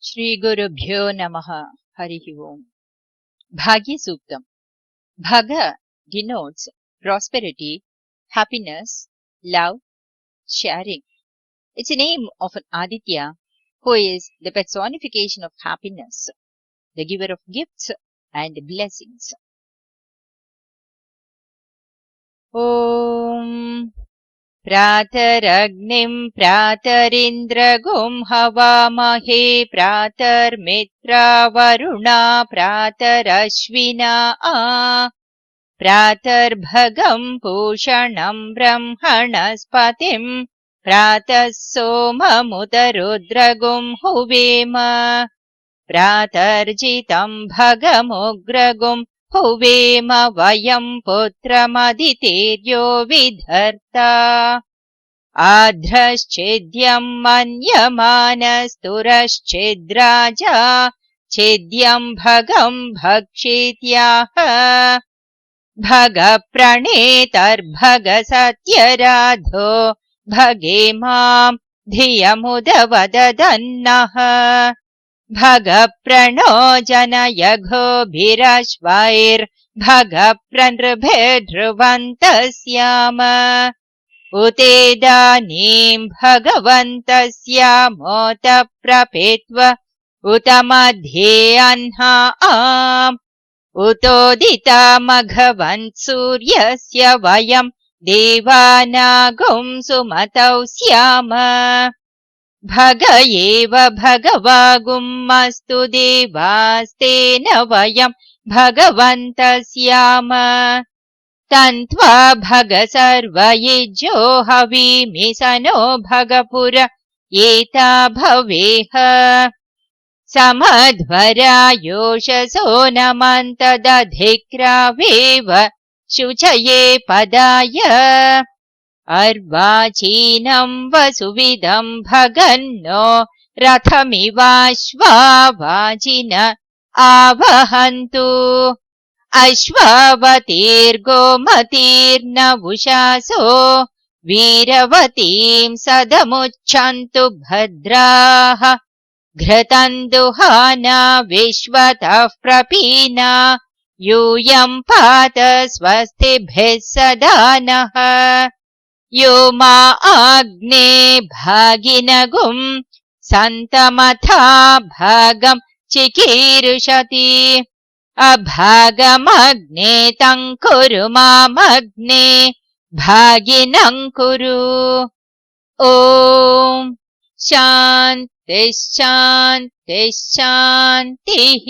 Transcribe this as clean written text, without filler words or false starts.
श्रीगुरुभ्यो नमः। हरिः ओम्। भाग्यसूक्तम्. Bhaga denotes prosperity, happiness, love, sharing. It's a name of an Aditya who is the personification of happiness, the giver of gifts and blessings. Om प्रातरग्निं प्रातरिन्द्रगुं हवामहे प्रातर्मित्रा वरुणा प्रातरश्विना प्रातर्भगं पूषणं ब्रह्मणस्पतिं प्रातः सोममुदरुद्रगुं हुवेम प्रातर्जितं भगमुग्रगुं हुवेम वयं पुत्रमदितेर्यो विधर्ता आध्रश्चेद्यं मन्यमानस्तुरश्चेद्राजा चेद्यं भगं भक्षेत्याह भगप्रणेतर्भगसत्यराधो भगे मां धियमुदवददन्नः भगप्रणो जनयघोभिरश्वैर्भगप्रनृभिर्ध्रुवन्तः स्याम उतेदानीं भगवन्तस्यामोत प्रपेत्व उत मध्ये अह्ना आम् उतोदितामघवन् सूर्यस्य वयं देवानागुं सुमतौ स्याम भग एव भगवागुमस्तु देवास्तेन वयं भगवन्तः स्याम तन्त्वा भग सर्वयुज्यो हवीमि स नो भगपुर एता भवेह समध्वरायोषसो नमन्तदधिक्रावेव शुचये पदाय अर्वाचीनं वसुविदं भगन्नो रथमिवाश्वावाचिन आवहन्तु अश्वावतीर्गोमतीर्नवुषासो वीरवतीं सदमुच्छन्तु भद्राः घृतन्दुहाना विश्वतः प्रपीना यूयं पात स्वस्तिभिः सदा नः यो मा आग्ने भागिनगुं सन्तमथा भागं चिकीर्षति अभागमग्ने तं कुरु मामग्ने भागिनं कुरु। ॐ शान्तिः शान्तिः शान्तिः।